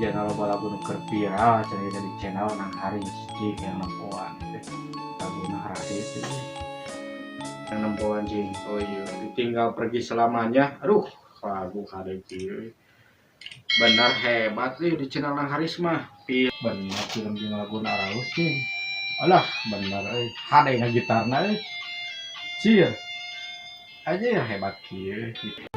channel lagu nu keur viral cenah di channel Nang Haris cing yang nempoan lagu Nang Haris itu yang nempoan cing. Oh iya ditinggal pergi selamanya. Aduh lagu kadek ieu benar hebat nih di channel Nang Haris mah. Benar film jeung lagu Araus cing. Alah benar hadena gitarna cier aja ya hebat kieu gitu.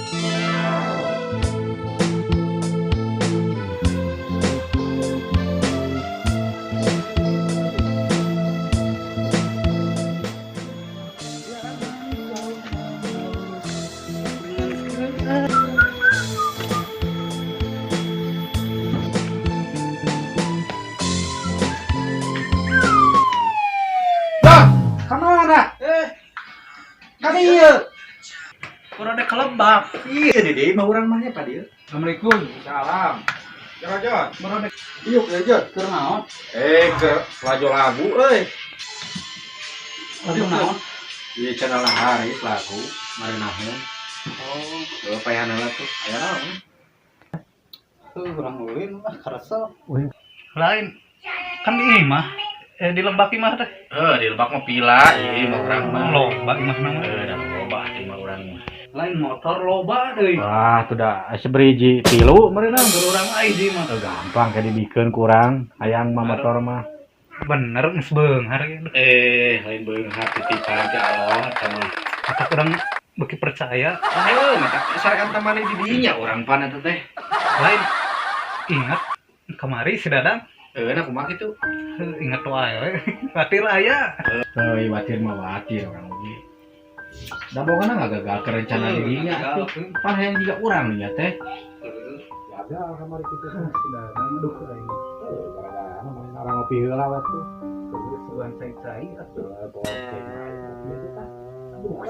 Kamana? Kan ieu. Kurang ada kelebak. Iya di deui mah urang mah nya pa dieu. Assalamualaikum. Salam. Jod. Kurang ada. Ieu Jod keur naon? Keur lajo lagu euy. Aduh naon? Di channel Nang Haris lagu marenaheun. Oh, payahanna tuh. Aya naon? Kurang ulin mah karasa. Lain. Kan ini mah di Lebak mah teh. Di Lebak mah pila, ieu mah urang mah. Loba imah nama. Da loba ieu mah urang mah. Lain motor loba deui. Wah, tuh da sabriji tilu meureunna. Urang ai di mah. Gampang ka dibikeun kurang, hayang mah motor mah. Bener geus beunghar ieu. Lain beunghar titipan ti Allah sama. Kata urang beuki percaya. Ayo, mata sarekan tamani di dinya urang pan eta teh. Lain ingat kemari si Dadang. Nah kumaha kitu. Ingat wae. Watir aya. Euy, watir mah watir urang oge. Da boga na gagal ke rencana di dinya atuh. Pan hayang juga urang nya teh. Gagal kamari kitu si Dadang duh aing. Gara-gara main orang ngopi heula we tuh. Kesuwan cai-cai atuh.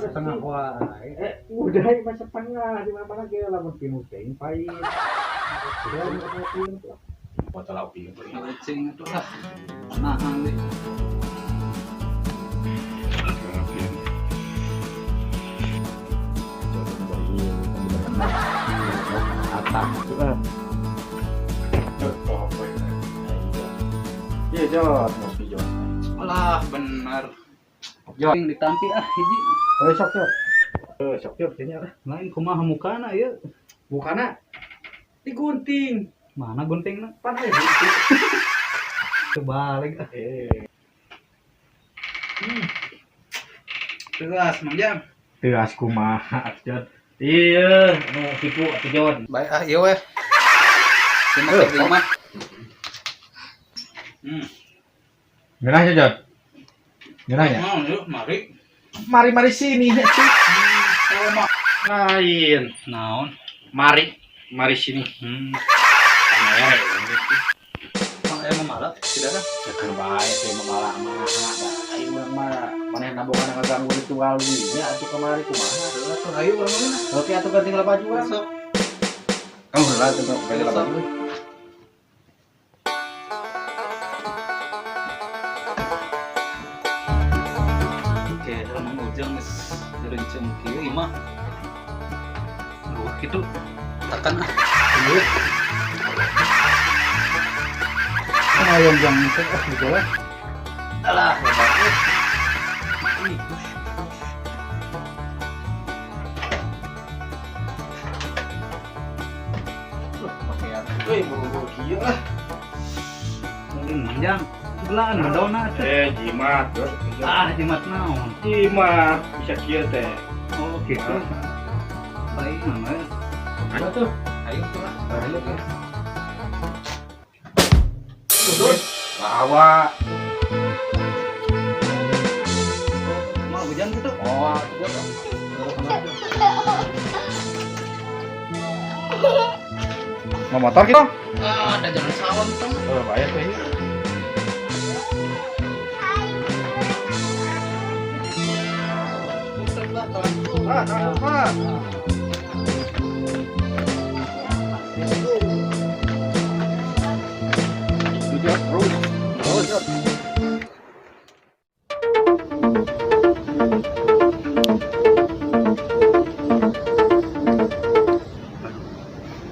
Setengah wae. Udah mah setengah di mana-mana ge lamun pinu teh pait. Botol api Cing atuh lah. Nahan deui. Atah iya Jod, ngopi Jod. Alah bener. Jod. Yang ditampi hiji. Sok Jod. Sok Jod kayaknya lah. Lain kumaha mukana ieu? Bukana digunting. Mana guntingna? Pan we. Kebalik. Tegas Mang Jam. Tegas kumaha Jod. Iya, nu tipu atuh Jod. Baik ieu we. Cuma teh mah. Ngeunah ya Jod. Ngeunah ya. Mau yuk mari. Mari sini nya sih. Sama Lain. naon? Mari sini. Kamera Mang aya mamalak tidak ada. keur bae teh mamala mah da aing urang mah manehna boga ngaganggu ritual nya atuh kamari kumaha. Atuh ayo urang mah. Oke atuh ganti baju urang. Sok. Kamu heula atuh ganti baju. Oke, Mang Ujang geus renceng kieu imah. Kitu tekan ieu. Ayam jam teh gitu lah. Alah, hebat. Buru-buru kieu lah. Manjang belaan bedona teh. Jimat, Jod. Jimat naon? Jimat bisa kieu teh. Oh, gitu. Baik mah. Ada tuh. Ayo tuh lah. Ayo tuh. Tuh. Bawa. Mau hujan gitu. Oh, tuh. Mau motor gitu? Ada jalan sawam tuh. Bayar tuh ini.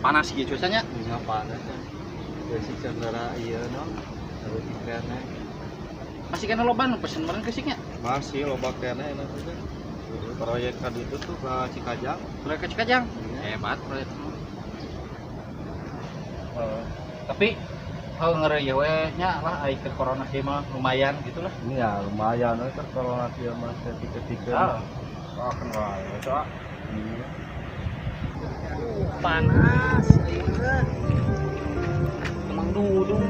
Panas gitu cuacanya. Enggak panas. Gesik saudara iya no. Tahu ikannya. Masih kena loban pesen bareng kesiknya. Masih loba kene enak juga. Proyek tadi itu tuh ke Cikajang. Proyek Cikajang. Hebat proyek. Tapi kalau ngeraya we nya lah ai ke corona ge mah lumayan gitu lah. Iya lumayan kan kalau nanti mah ketika-ketika. Kan wae eta. Iya. Panas ayeuna. Emang dudung.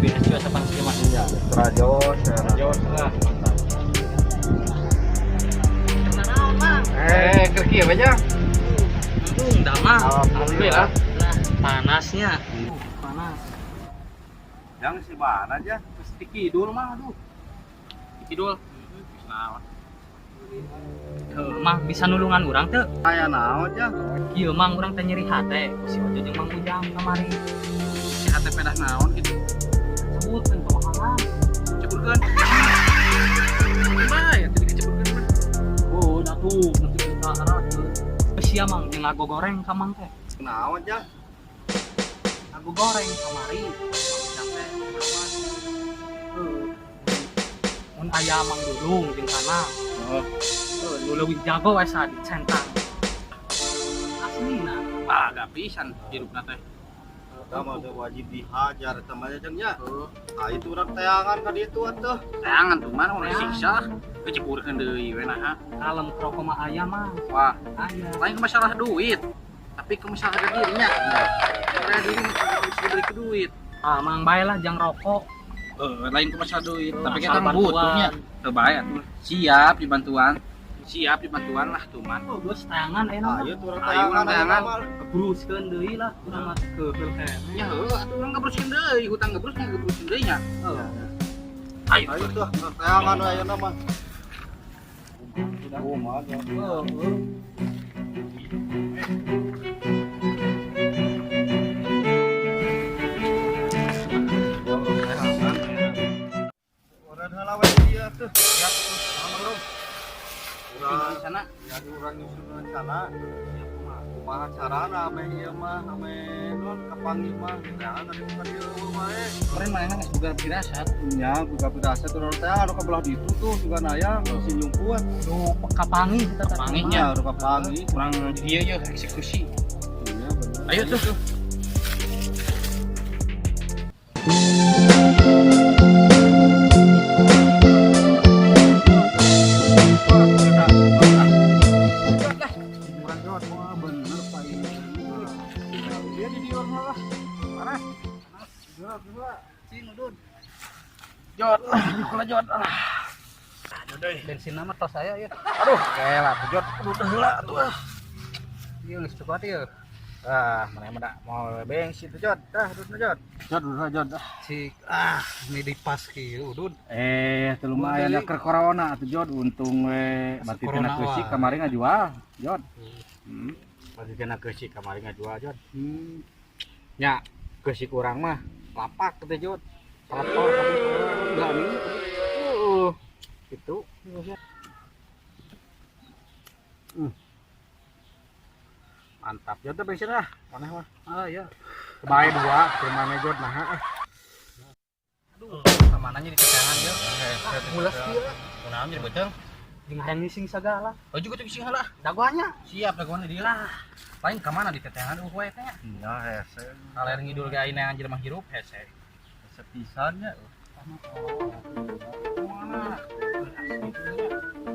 Biasa cuaca panas ge mah. Iya, terajos. Jos lah. Kerja apa aja? Enggak mah. Alhamdulillah. Lah, panasnya. Panas. Yang si mana aja? Mesti kidul mah aduh. Kidul. Nah, Mah bisa nulungan orang teh. Kayak naon aja. Kieu mang urang teh nyeri hate. Si Ojo jeung Mang Ujang kamari. si hate pedah naon gitu. Sebutkeun kumaha. Ceburkeun. Bae, tadi keceburkeun mah. Oh, atuh nanti kita arah teh. Sia mang jeung lago goreng ka Mang teh. Naon aja? Lago goreng kamari. Sampai aman. Mun aya Mang Dudung jeung kana. Oh, Nu leuwih jago we sa dicentang. Aslina. agak pisan hirupna teh. Kamu udah wajib dihajar temannya jengnya. Nah itu orang tayangan kan itu atuh. Tayangan tuh mana mau disiksa. Keceburkeun deui we nah. Kalem kroko mah aya mah. Wah, Aya. lain masalah duit. Tapi ke masalah dirinya. Karena diri bisa diberi ke duit. Ah, mang bae lah jang rokok. Lain ke masalah duit. Tapi Masalah kita butuhnya. bantuan. Terbaik atuh. Siap dibantuan. Siap dibantuan lah tuh man. Oh, geus tayangan aya Nah mah. itu orang Ayo, orang tayangan. Kebruskeun deui lah urang mah keul kene. Ya heuh atuh urang gebruskeun deui, hutang gebrus mah gebruskeun deui nya. Ayo. Ayo tuh tayangan we ayeuna mah. Oh, mah. Orang halawan dia tuh. Ya, Di sana. Ya urang nyusun rencana. Kumaha carana ame ieu mah ame non kapangi mah jangan ada bukan ieu wae. Kemarin mana geus boga pirasat. Ya buka pirasa turun teh anu kabelah ditu tuh juga naya si nyungkuat. Nu kapangi kita teh. Kapanginya. Ya udah kapangi. Kurang dia ya eksekusi. Iya bener. Ayo tuh. Murah jawab mah bener Pak ini. Dia di dior malah. Panas. Gerak. Cing udun. Jot, kalau jot. Aduh deh. Bensin mah tos saya ya. Aduh, kela jot. Aduh heula tuh. Ieu geus cepat ieu. Mana yang mau bensin tuh jot. Terus jot. Jod. Cik ini dipas kieu udun. Teu lumayan ya keur corona atuh Jod untung we berarti Corona tina keusik wae. kamari ngajual Jod. Berarti kena keusik kamari ngajual jot. Nya keusik urang mah lapak teh jot. Traktor tapi enggak nih. Gitu. Mantap jot teh bensin lah. Aneh mah. Ya. Kebae dua, kemana jod nah. Aduh, samananya di tekangan ya. Mulas kieu. Kunaon jadi beuteung? Jeung hayang ngising sagala. Oh juga tuh sing heula. Dagoanya. Siap dagoan di lah. Lain ka mana di tetehan we teh. Ya hese. Kaler ngidul ge ayeuna anjeun mah hirup hese. Sepisannya. Mana?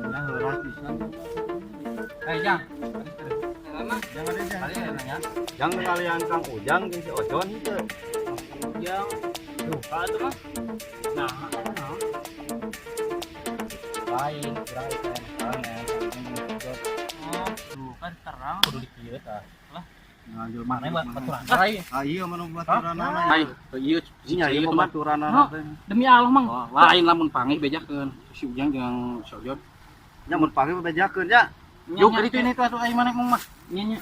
Ya heurah pisan. Jang. Jangan deh. Kali nanya. Jangan kalian Kang Ujang jeung si Ojon teh. Yang lupa tuh mah. Nah, Lain, kurang tuh kan terang. kudu dikieu tah. Ngajul Mana mah baturan. Ah iya mana baturanana. Hai, ieu Nya ieu baturanana teh. Demi Allah mang. Lain lamun pangih bejakeun si Ujang jeung si Ojod. Nya mun pagi bejakeun ya. Yuk kitu ini tuh atuh ai maneh mah. Nya.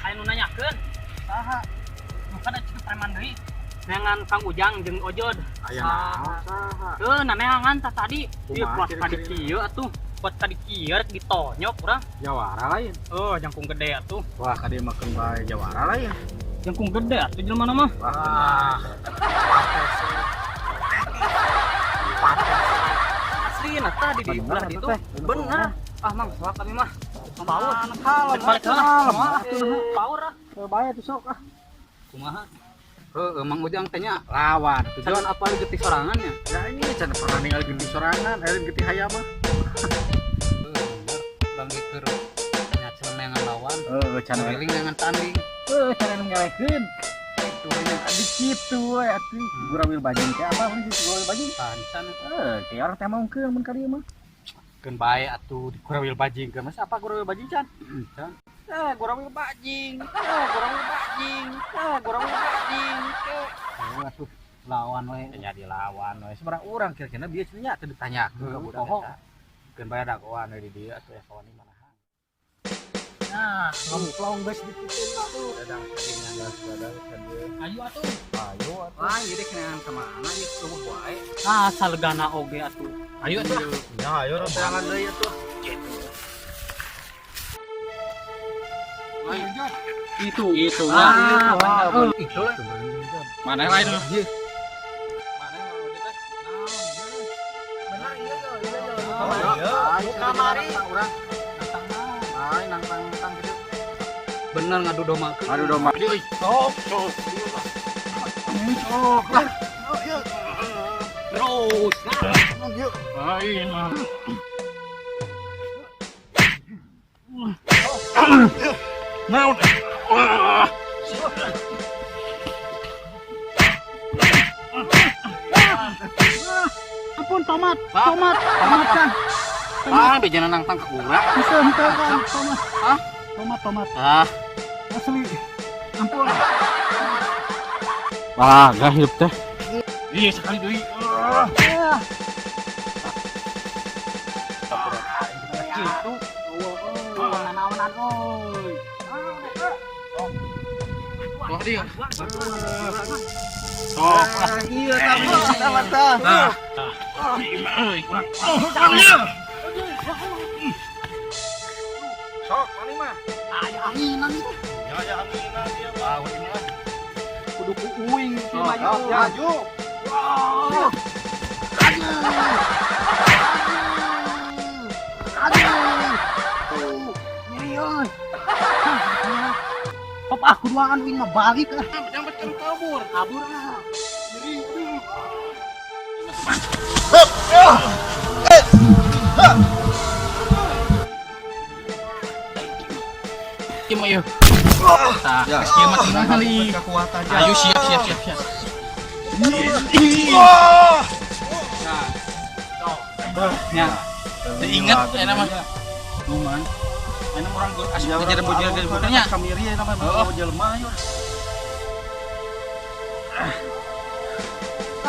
Ayo nu nanyakeun. Saha? Bukan ada cek preman deui. Neangan Kang Ujang jeung Ojod. Aya naon saha? Neangan tah tadi. Ieu Kumaha pas tadi kira-kira? kieu atuh. buat tadi kieu ditonyok urang. Jawara lain. Oh, jangkung gede atuh. Wah, kadi makan bae jawara lain. Jangkung gede atuh jelema mah. Wah. Asli tadi di belah Bener, itu. teh. Bener. Ah, Mang, sok kami mah. Power. Kalem, Balik kalem. Power ah. Bae tuh sok ah. Kumaha? Mang Ujang tanya lawan. Tujuan apa lu getih sorangannya? Ya ini can pernah ningali geuning sorangan, aya getih hayam mah. Bang Gitur. Nya celemengan lawan. Can Keliling dengan tanding. cara nu nyalekeun. Itu adi kitu we atuh. Gurawil bajing teh apa sih gurawil bajing? Tancan. Teh orang teh maungkeun mun ka dieu mah. Keun bae atuh di kurawil bajing ke. Mas apa kurawil bajing can? Can. Kurawil bajing. Kurawil bajing. Kurawil bajing. Atuh lawan we. Nya dilawan we. Seberapa urang kira-kira biasanya teu ditanyakeun ka budak Poho. eta. Keun bae dakwaan we di dieu atuh kawan di manahan. Nah, ngomplong geus dipikeun atuh. Dadang sadingnya dadang sadeu. Ayo atuh. Ayo atuh. Wah, jadi kenaan kemana ya rumah wae. Ah, salgana oge atuh. Ayo atuh. Ya ayo roteangan deui atuh. Itu Itu lah. itu lah. Mana yang lain? Ieu. Bener ngadu domba. Aduh domba. Sok. Terus. Ampun tomat kan. Ah, bejana nang tangkak urang. Henteu kan tomat. Hah? Tomat. Ah, Asli. Ampun. Wah, gak hidup teh. iya sekali deui. Gitu. Naon-naonan euy. Wah dia. Iya tapi mata. Nah. Sok, mana mah? Ada anginan itu. Ya anginan dia mah. Kudu kuuing si maju. Maju. Pop aku duaan wing mah balik ah. Jangan kabur. Kabur ah. Kim ayo. Tah, kieu mah tinggal kali. Kekuatan aja. Ayo siap. Nah. Diingat enak mah. Numan. Enak orang asli jadi bujil dari budanya. Kamiri ya namanya jelema ayo.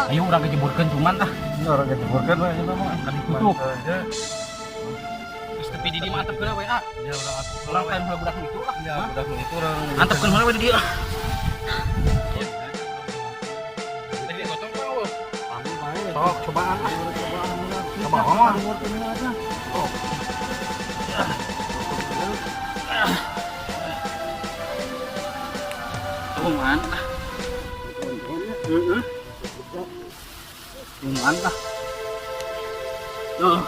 Ayo urang kejeburkeun cuman ah. Orang kejeburkan we eta mah. Kan ditutup. Geus tepi di dieu mah antepkeun we ah. Ya Urang lain heula budak itu ah. Ya budak itu orang. Antepkeun heula we di dieu ah. Sok, cobaan ah. Coba ngomong. Tuman. Tuman lah. Tuh.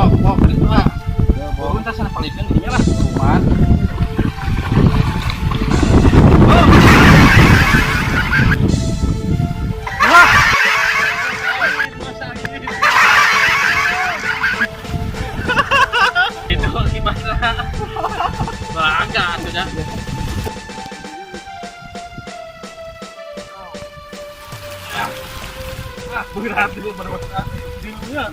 Oh, begitu lah. Baru entar sana palingkan dinya lah. Tuman. Itu gimana? Bangga tuh dah. Berat dulu berat. Dia.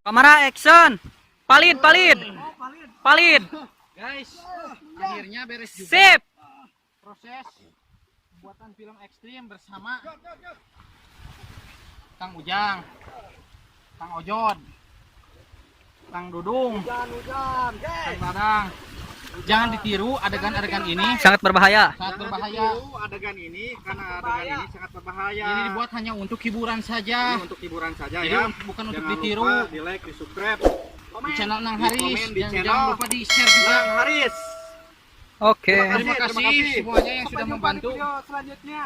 Kamera action. Palid. Guys, Akhirnya beres juga. Sip. Proses pembuatan film ekstrim bersama Kang Ujang, Kang Ojod, Kang Dudung, Kang Dadang. Jangan ditiru adegan-adegan ini, Sangat berbahaya. sangat berbahaya. Adegan ini karena adegan ini sangat berbahaya. Ini dibuat hanya untuk hiburan saja. Ini untuk hiburan saja Jadi ya. bukan untuk Jangan ditiru. lupa di like, di subscribe, Di channel Nang Haris, komen di dan channel jangan lupa di share juga. Nang Haris. Oke. Terima kasih semuanya yang sudah Sampai jumpa di membantu. video selanjutnya.